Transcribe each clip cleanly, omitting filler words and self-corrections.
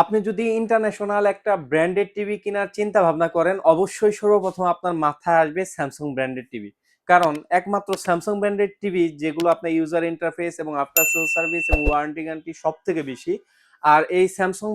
আপনি যদি ইন্টারন্যাশনাল একটা ব্র্যান্ডেড টিভি কেনার চিন্তা ভাবনা করেন, অবশ্যই সর্বপ্রথম আপনার মাথায় আসবে স্যামসাং ব্র্যান্ডেড টিভি। কারণ একমাত্র স্যামসাং ব্র্যান্ডেড টিভি যেগুলো আপনার ইউজার ইন্টারফেস এবং আফটার সেল সার্ভিস এবং ওয়ারেন্টি গ্যারান্টি সব থেকে বেশি। আর এই স্যামসাং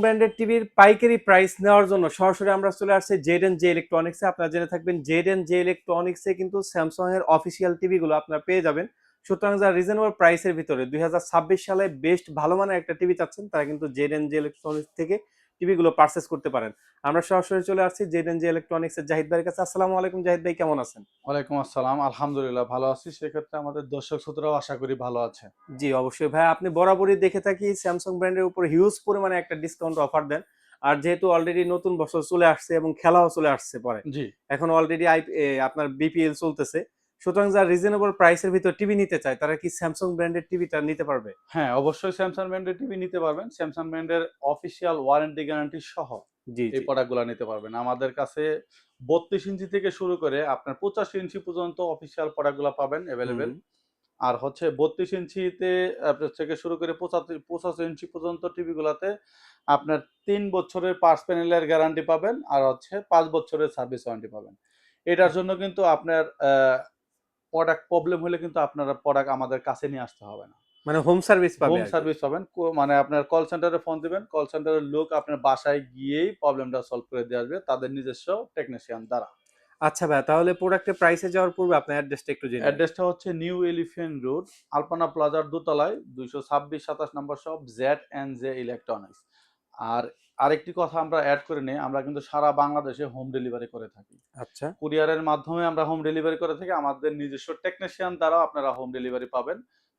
ব্র্যান্ডেড টিভির পাইকারি প্রাইস নেওয়ার জন্য সরাসরি আমরা চলে আসছি জেড এন্ড জে ইলেকট্রনিক্সে। আপনারা জেনে থাকবেন জেড এন্ড জে ইলেকট্রনিক্সে কিন্তু স্যামসাং এর অফিসিয়াল টিভি গুলো আপনারা পেয়ে যাবেন। সুতরাং যারা রিজনেবল প্রাইসের ভিতরে 2026 সালে বেস্ট ভালো মানের একটা টিভি চাচ্ছেন, তারা কিন্তু জেড এন্ড জে ইলেকট্রনিক্স থেকে টিভি গুলো পারচেস করতে পারেন। আমরা সরাসরি চলে আসছি জেড এন্ড জে ইলেকট্রনিক্স এর জাহিদ ভাইয়ের কাছে। আসসালামু আলাইকুম জাহিদ ভাই, কেমন আছেন? ওয়ালাইকুম আসসালাম। আলহামদুলিল্লাহ ভালো আছি। সেক্ষেত্রে আমাদের দর্শক শ্রোতারাও আশা করি ভালো আছে। জি অবশ্যই ভাই, আপনি বরাবরই দেখে থাকি স্যামসাং ব্র্যান্ডের উপর হিউজ পরিমাণে একটা ডিসকাউন্ট অফার দেন। আর যেহেতু অলরেডি নতুন বছর চলে আসছে এবং খেলাও চলে আসছে পরে, জি। এখন অলরেডি আপনার বিপিএল চলতেছে। সুতরাং যারা রিজনেবল প্রাইসের ভিতর টিভি নিতে চায়, তারা কি স্যামসাং ব্র্যান্ডের টিভিটা নিতে পারবে? হ্যাঁ, অবশ্যই স্যামসাং ব্র্যান্ডের টিভি নিতে পারবেন। স্যামসাং ব্র্যান্ডের অফিসিয়াল ওয়ারেন্টি গ্যারান্টি সহ জি এই জি। প্রোডাক্টগুলা নিতে পারবেন। আমাদের কাছে ৩২ ইঞ্চি থেকে শুরু করে আপনার ৮৫ ইঞ্চি পর্যন্ত অফিসিয়াল প্রোডাক্টগুলা পাবেন হুম। এভেইলেবল। আর হচ্ছে ৩২ ইঞ্চিতে আপনার থেকে শুরু করে ৮৫ ইঞ্চি পর্যন্ত টিভিগুলাতে আপনার ৩ বছরের পার্টস প্যানেলের গ্যারান্টি পাবেন আর হচ্ছে ৫ বছরের সার্ভিস ওয়ারেন্টি পাবেন। এটার জন্য কিন্তু আপনার প্রোডাক্ট প্রবলেম হলে কিন্তু আপনারা প্রোডাক্ট আমাদের কাছে নিয়ে আসতে হবে না। মানে হোম সার্ভিস পাবে হোম আর কি। সার্ভিস পাবেন। মানে আপনার কল সেন্টারে ফোন দিবেন। কল সেন্টারের লোক আপনার বাসায় গিয়েই প্রবলেমটা সলভ করে দিয়ে আসবে তাদের নিজস্ব টেকনিশিয়ান দ্বারা। আচ্ছা ভাই, তাহলে প্রোডাক্টের প্রাইসে যাওয়ার পূর্বে আপনার অ্যাড্রেসটা একটু জেনে নিই। অ্যাড্রেসটা হচ্ছে নিউ এলিফ্যান্ট রোড, আলপনা প্লাজার দোতলায় ২২৬-২৭ নম্বর শপ জেড&জে ইলেকট্রনিক্স। আর আরেকটি কথা আমরা এড করে নেই, আমরা কিন্তু সারা বাংলাদেশে হোম ডেলিভারি করে থাকি। আচ্ছা। কুরিয়ারের মাধ্যমে আমরা হোম ডেলিভারি করে থাকি। আমাদের নিজস্ব টেকনিশিয়ান দ্বারাও আপনারা হোম ডেলিভারি পাবেন।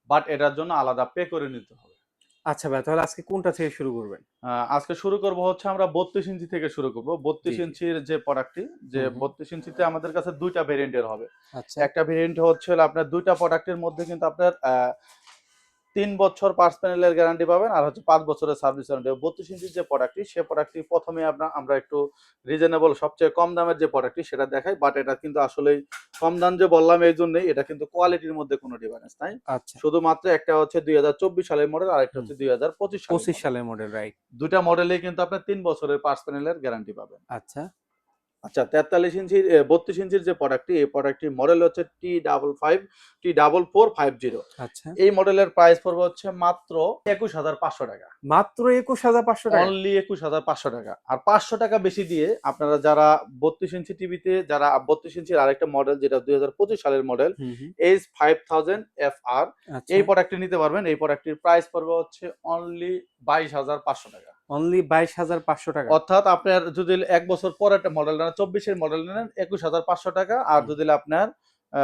বাট এটার জন্য আলাদা পে করে নিতে হবে। আচ্ছা ভাই, তাহলে আজকে কোনটা থেকে শুরু করবেন? আজকে শুরু করব হচ্ছে আমরা ৩২ ইঞ্চি থেকে শুরু করব। জি ৩২ জি। ইঞ্চির যে প্রোডাক্টটি, যে হুম হুম। ৩২ ইঞ্চিতে আমাদের কাছে ২ টা ভেরিয়েন্টের হবে। আচ্ছা। একটা ভেরিয়েন্ট হচ্ছে হলো আপনার ২ টা প্রোডাক্টের মধ্যে কিন্তু আপনার ৩ বছর পার্টস প্যানেলের গ্যারান্টি পাবেন আর হচ্ছে ৫ বছরের সার্ভিস ওয়ারেন্টি। ৩২ ইঞ্চির যে প্রোডাক্টটি, সে প্রোডাক্টটি ১ম এ আমরা একটু রিজনেবল সবচেয়ে কম দামের যে প্রোডাক্টটি সেটা দেখাই। বাট এটা কিন্তু আসলেই কম দাম যে বললাম এইজন্যই, এটা কিন্তু কোয়ালিটির মধ্যে কোনো ডিফারেন্স নাই। আচ্ছা। শুধুমাত্র একটা হচ্ছে ২০২৪ সালের মডেল, আরেকটা হুম। হচ্ছে ২০২৫ সালের 25 মডেল। সালের মডেল, রাইট। ২ টা মডেলেই কিন্তু আপনার ৩ বছরের পার্টস প্যানেলের গ্যারান্টি পাবেন। আচ্ছা। আচ্ছা, ৪৩ ইঞ্চির ৩২ ইঞ্চির যে প্রোডাক্টটি, এই প্রোডাক্টটির মডেল হচ্ছে T4450। আচ্ছা। এই মডেলের প্রাইস পড়বে হচ্ছে মাত্র ২১,৫০০ টাকা। মাত্র 21,500 টাকা? অনলি ২১,৫০০ টাকা। আর ৫০০ টাকা বেশি দিয়ে আপনারা যারা ৩২ ইঞ্চি টিভিতে, যারা ৩২ ইঞ্চির আরেকটা মডেল যেটা ২০২৫ সালের মডেল হুম হুম। H5000 FR, আচ্ছা। এই প্রোডাক্টটি নিতে পারবেন। এই প্রোডাক্টটির প্রাইস পড়বে হচ্ছে অনলি ২২,৫০০ টাকা। অনলি 22,500 টাকা? অর্থাৎ আপনার যদি ১ বছর পরে একটা মডেল নেন, ২৪ এর মডেল নেন ২১,৫০০ টাকা। আর হুম। যদি আপনার আ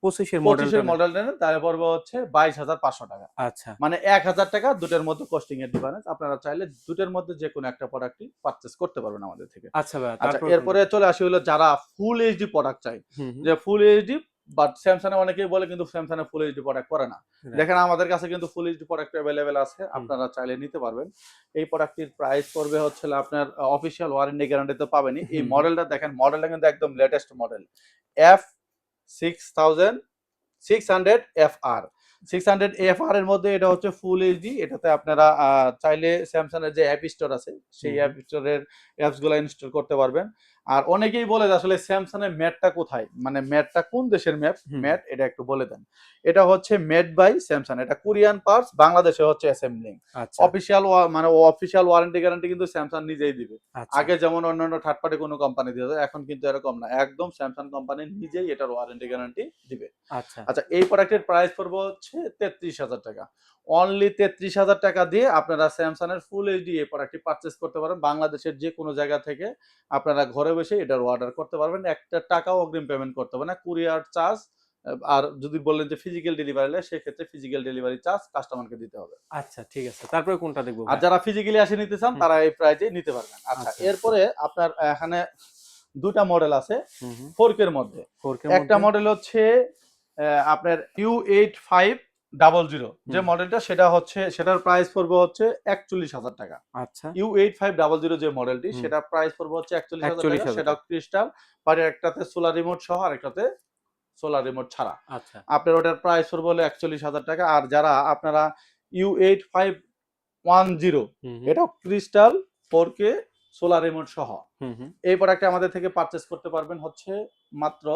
25 এর ২৫ মডেলটা এর নেন? মডেল নেন তাহলে পড়বে হচ্ছে ২২,৫০০ টাকা। আচ্ছা। মানে ১,০০০ টাকা দুটার মধ্যে কস্টিং এর ডিফারেন্স। আপনারা চাইলে দুটার মধ্যে যেকোনো একটা প্রোডাক্টই পারচেজ করতে পারবেন আমাদের থেকে। আচ্ছা ভাইয়া, আচ্ছা, তারপর কোনটা? এরপরে চলে আসি হলো যারা ফুল এইচডি প্রোডাক্ট চাই। হুম হুম। যে full HD, but Samsung A অনেকেই বলে কিন্তু Samsung A full HD product করে না। রাইট। দেখেন আমাদের কাছে কিন্তু ফুল এইচডি প্রোডাক্ট এভেইলেবল আছে। হুম। আপনারা চাইলে নিতে পারবেন। এই প্রোডাক্টটির প্রাইস পড়বে হচ্ছে হলো আপনার অফিসিয়াল ওয়ারেন্টি গ্যারান্টি তো পাবেনই। এই হুম হুম। মডেলটা দেখেন, মডেলটা কিন্তু একদম latest model. F6600 FR। 600 FR এর মধ্যে এটা হচ্ছে ফুল এইচডি। এটাতে আপনারা চাইলে স্যামসাং এর যে অ্যাপ স্টোর আছে, হুম সেই হুম। অ্যাপ স্টোরের অ্যাপস গুলা ইনস্টল করতে পারবেন। আর অনেকেই বলে যে আসলে স্যামসাং এর ম্যাটটা কোথায়? মানে ম্যাটটা কোন দেশের হুম। ম্যাট এটা একটু বলে দেন। এটা হচ্ছে মেড বাই স্যামসাং। এটা কোরিয়ান পার্টস, বাংলাদেশে হচ্ছে অ্যাসেম্বলিং। আচ্ছা। অফিসিয়াল ওয়ারেন্টি গ্যারান্টি কিন্তু স্যামসাং নিজেই দিবে। আচ্ছা। আগে যেমন অন্যান্য থার্ড পার্টি কোনো কোম্পানি দিত, এখন কিন্তু এরকম না। একদম স্যামসাং কোম্পানি নিজেই এটার ওয়ারেন্টি গ্যারান্টি দিবে। আচ্ছা। আচ্ছা, এই প্রোডাক্টের প্রাইস পড়বে হচ্ছে ৩৩,০০০ টাকা। অনলি ৩৩,০০০ টাকা দিয়ে আপনারা স্যামসাং এর ফুল এইচডি এই প্রোডাক্টটি পারচেজ করতে পারেন। বাংলাদেশের যে কোনো জায়গা থেকে আপনারা ঘরে বসে এটার অর্ডার করতে পারবেন। একটা টাকাও অগ্রিম পেমেন্ট করতে হবে না। কুরিয়ার চার্জ, আর যদি বলেন যে ফিজিক্যাল ডেলিভারি নেয়, সেক্ষেত্রে ফিজিক্যাল ডেলিভারি চার্জ কাস্টমারকে দিতে হবে। আচ্ছা, ঠিক আছে। তারপরে কোনটা দেখবো আর ভাইয়া? যারা ফিজিক্যালি এসে নিতে চান হুম। তারা এই প্রাইজেই নিতে পারবেন। আচ্ছা, আচ্ছা। এরপরে আপনার এখানে ২ টা মডেল আছে হুম হুম। 4K এর মধ্যে। 4K একটা মধ্যে? মডেল হচ্ছে আপনার U8500 যে হুম। মডেলটা, সেটা হচ্ছে সেটার প্রাইস পড়বে হচ্ছে ৪১,০০০ টাকা। আচ্ছা। U8500 যে মডেলটি, হুম। সেটার প্রাইস পড়বে হচ্ছে ৪১,০০০ টাকা। 41,000 সেটাও টাকা। ক্রিস্টাল, বাট একটাতে সোলার রিমোট সহ, আরেকটাতে সোলার রিমোট ছাড়া। আচ্ছা। আপনার ওটার প্রাইস পড়বে হলো 41,000 টাকা। আর যারা আপনারা U8510 হুম, হুম। এটাও ক্রিস্টাল 4K সোলার রিমোট সহ হুম, হুম। এই প্রোডাক্টটা আমাদের থেকে পারচেজ করতে পারবেন হচ্ছে মাত্র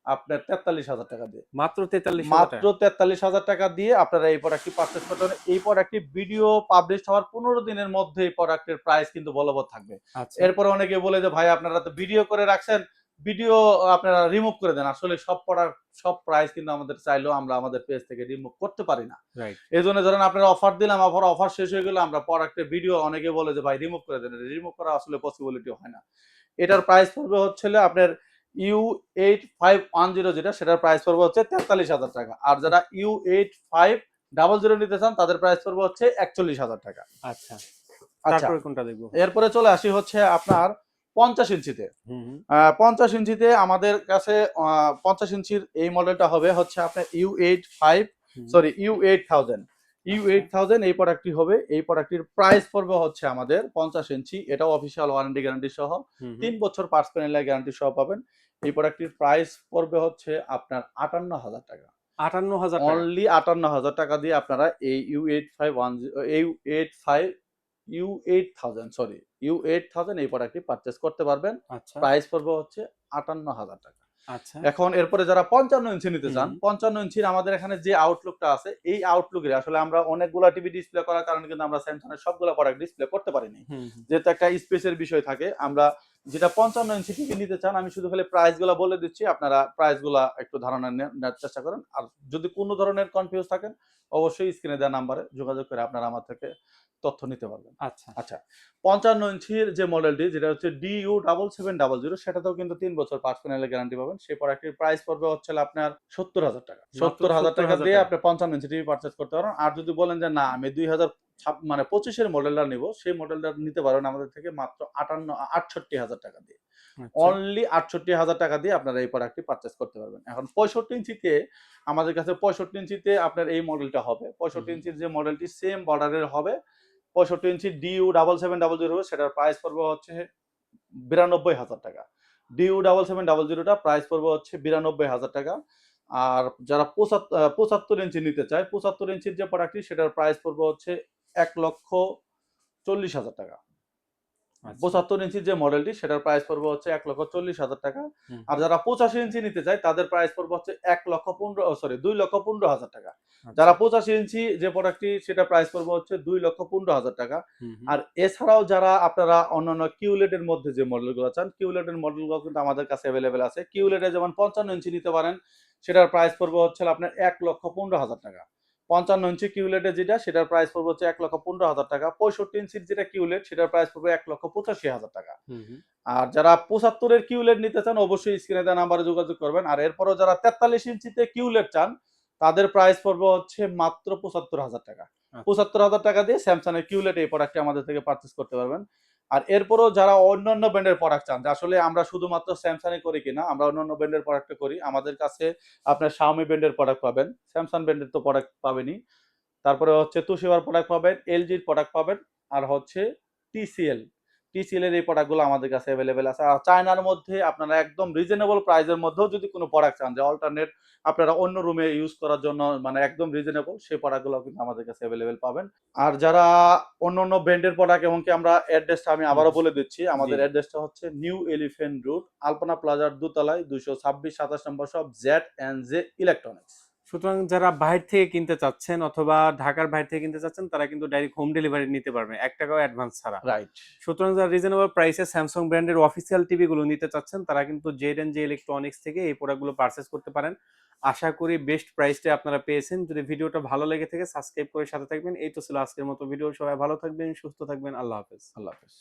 আপনার 43,000 টাকা দিয়ে। মাত্র ৪৩,০০০ মাত্র টাকা। 43,000 টাকা দিয়ে আপনারা এই প্রোডাক্টটি পারচেজ করতে পারেন। এই প্রোডাক্টটি ভিডিও পাবলিশ হওয়ার 15 দিনের মধ্যে এই প্রোডাক্টের প্রাইস কিন্তু বলবৎ থাকবে। আচ্ছা। এরপরে অনেকে বলে যে ভাই আপনারা তো ভিডিও করে রাখছেন, ভিডিও আপনারা রিমুভ করে দেন। আসলে সব প্রোডাক্ট সব প্রাইস কিন্তু আমাদের চাইলেও আমরা আমাদের পেজ থেকে রিমুভ করতে পারি না। রাইট। এজন্য ধরেন আপনারা অফার দিলাম, অফার শেষ হয়ে গেলে আমরা প্রোডাক্টের ভিডিও অনেকে বলে যে ভাই রিমুভ করে দেন। রিমুভ করা আসলে পসিবিলিটি হয় না। এটার প্রাইস পড়বে হচ্ছে হলো আপনার U8510 যেটা সেটার প্রাইস পড়বে হচ্ছে 43,000 টাকা। আর যারা U8500 নিতে চান তাদের প্রাইস পড়বে হচ্ছে 41,000 টাকা। আচ্ছা। আচ্ছা, তারপরে কোনটা দেখব? এরপরে চলে আসি হচ্ছে আপনার 50 ইঞ্চিতে। হুম, হুম। 50 ইঞ্চিতে আমাদের কাছে 50 ইঞ্চির এই মডেলটা হবে হচ্ছে আপনার হুম। U8000 U8000 এই প্রোডাক্টটি হবে। এই প্রোডাক্টটির প্রাইস পড়বে হচ্ছে আমাদের 50 ইঞ্চি। এটাও অফিসিয়াল ওয়ারেন্টি গ্যারান্টি সহ হুম, হুম। 3 বছর পার্টস প্যানেলের গ্যারান্টি সহ পাবেন। এই প্রোডাক্টটির প্রাইস পড়বে হচ্ছে আপনার 58,000 টাকা। ৫৮,০০০ টাকা। অনলি 58,000 টাকা দিয়ে আপনারা এই U8000 এই প্রোডাক্টটি পারচেজ করতে পারবেন। আচ্ছা, প্রাইস পড়বে হচ্ছে 58,000 টাকা। আচ্ছা। এখন এরপরে যারা 55 ইঞ্চি নিতে হুম, চান, হুম। 55 ইঞ্চির আমাদের এখানে যে আউটলুকটা আছে, এই আউটলুকের আসলে আমরা অনেকগুলা টিভি ডিসপ্লে করার কারণে কিন্তু আমরা Samsung এর সবগুলা প্রোডাক্ট ডিসপ্লে করতে পারি নাই। হুম, হুম। যেহেতু একটা স্পেসের বিষয় থাকে, আমরা যেটা 55 ইঞ্চি টিভি নিতে চান, আমি শুধু খালি প্রাইস গুলা বলে দিচ্ছি। আপনারা প্রাইস গুলা একটু ধারণা নেওয়ার চেষ্টা করেন। আর যদি কোনো ধরনের কনফিউজ থাকেন, অবশ্যই স্ক্রিনে দেওয়া নাম্বারে যোগাযোগ করে আপনারা আমার থেকে তথ্য নিতে পারবেন। আচ্ছা। আচ্ছা, 55 ইঞ্চির যে মডেলটি যেটা হচ্ছে DU7700 সেটাতেও কিন্তু ৩ বছর পার্টস প্যানেলের গ্যারান্টি পাবেন। সেই প্রোডাক্টটির প্রাইস পড়বে হচ্ছে হলো আপনার 70,000 টাকা। মাত্র 70,000 টাকা ৭০,০০০ দিয়ে টাকা। আপনি 55 ইঞ্চি টিভি পারচেজ করতে পারেন। আর যদি বলেন যে না আমি ২০২৫ এর মডেলটা নিবো, সেই মডেলটা নিতে পারেন আমাদের থেকে মাত্র ৬৮,০০০ টাকা দিয়ে। আচ্ছা। অনলি ৬৮,০০০ টাকা দিয়ে আপনারা এই প্রোডাক্টটি পারচেজ করতে পারবেন। এখন ৬৫ ইঞ্চিতে আমাদের কাছে ৬৫ ইঞ্চিতে আপনার এই মডেলটা হবে। হুম, ৬৫ হুম। ইঞ্চির যে মডেলটি সেম বর্ডারের হবে। ৬৫ ইঞ্চি DU7700 সেটার প্রাইস পড়বে হচ্ছে ৯২,০০০ টাকা। DU7700 টা প্রাইস পড়বে হচ্ছে ৯২,০০০ টাকা। আর যারা ৭৫ ইঞ্চি নিতে চায়, ৭৫ ইঞ্চির যে প্রোডাক্টটি সেটার প্রাইস পড়বে হচ্ছে ১,৪০,০০০ টাকা। আচ্ছা। ৭৫ ইঞ্চির যে মডেলটি সেটার প্রাইস পড়বে হচ্ছে ১,৪০,০০০ টাকা। হুম, আর হুম। যারা ৮৫ ইঞ্চি নিতে চায় তাদের প্রাইস পড়বে হচ্ছে ২,১৫,০০০ টাকা। আচ্ছা। যারা ৮৫ ইঞ্চি যে প্রোডাক্টটি সেটা প্রাইস পড়বে হচ্ছে ২,১৫,০০০ টাকা। হুম, হুম। আর এছাড়াও যারা আপনারা অন্যান্য কিউলেট এর মধ্যে যে মডেলগুলো চান, কিউলেট এর মডেলগুলো কিন্তু আমাদের কাছে এভেইলেবল আছে। কিউলেট এ যেমন ৫৫ ইঞ্চি নিতে পারেন, সেটার প্রাইস পড়বে হচ্ছে আপনার ১,১৫,০০০ টাকা। ৫৫ ইঞ্চি কিউলেট যেটা সেটার প্রাইস পড়বে হচ্ছে ১,১৫,০০০ টাকা। ৬৫ ইঞ্চির যেটা কিউলেট সেটার প্রাইস পড়বে ১,৮৫,০০০ টাকা। হুম, হুম। আর যারা ৭৫ এর কিউলেট নিতে চান অবশ্যই স্ক্রিনে দেওয়া নাম্বারে যোগাযোগ করবেন। আর এরপরও যারা ৪৩ ইঞ্চিতে কিউলেট চান তাদের প্রাইস পড়বে হচ্ছে মাত্র ৭৫,০০০ টাকা। আচ্ছা। ৭৫,০০০ টাকা দিয়ে Samsung এর কিউলেট এই প্রোডাক্টটি আমাদের থেকে পারচেজ করতে পারবেন। আর এরপরও যারা অন্যান্য ব্র্যান্ডের প্রোডাক্ট চান যে আসলে আমরা শুধুমাত্র Samsung করি কিনা, আমরা অন্যান্য ব্র্যান্ডের প্রোডাক্টও করি। আমাদের কাছে আপনার Xiaomi ব্র্যান্ডের প্রোডাক্ট পাবেন। Samsung ব্র্যান্ডের তো প্রোডাক্ট পাবেনই। তারপরে হচ্ছে Toshiba র প্রোডাক্ট পাবেন, LG র প্রোডাক্ট পাবেন, আর হচ্ছে TCL। TCL এর এই প্রোডাক্টগুলো আমাদের কাছে এভেইলেবল আছে। আর চায়নার মধ্যে আপনারা একদম রিজনেবল প্রাইস এর মধ্যেও যদি কোনো প্রোডাক্ট চান যে অল্টারনেট আপনারা অন্য রুমে ইউজ করার জন্য মানে একদম রিজনেবল সেই প্রোডাক্টগুলোও কিন্তু আমাদের কাছে এভেইলেবল পাবেন। আর যারা অন্যান্য ব্র্যান্ডের প্রোডাক্ট এবং কি আমরা অ্যাড্রেসটা আমি হুম, আবারও হুম। বলে দিচ্ছি। জি। আমাদের অ্যাড্রেসটা হচ্ছে নিউ এলিফ্যান্ট রোড, আলপনা প্লাজার দোতলায় ২২৬-২৭ নম্বর শপ Z&J ইলেকট্রনিক্স। সুতরাং যারা বাহির থেকে কিনতে চাচ্ছেন অথবা ঢাকার বাইরে থেকে কিনতে চাচ্ছেন তারা কিন্তু ডাইরেক্ট হোম ডেলিভারি নিতে পারবেন ৳১ অ্যাডভান্স ছাড়া। রাইট। সুতরাং যারা রিজনেবল প্রাইসে স্যামসাং ব্র্যান্ডের অফিসিয়াল টিভি গুলো নিতে চাচ্ছেন তারা কিন্তু জেড ইলেকট্রনিক্স থেকে এই প্রোডাক্টগুলো পারচেজ করতে পারেন। আশা করি বেস্ট প্রাইসটা আপনারা পেয়েছেন। যদি ভিডিওটা ভালো লেগে থাকে সাবস্ক্রাইব করে সাথে থাকবেন। এই তো ছিল আজকের মতো ভিডিও। সবাই ভালো থাকবেন, সুস্থ থাকবেন। আল্লাহ হাফেজ। আল্লাহ হাফেজ।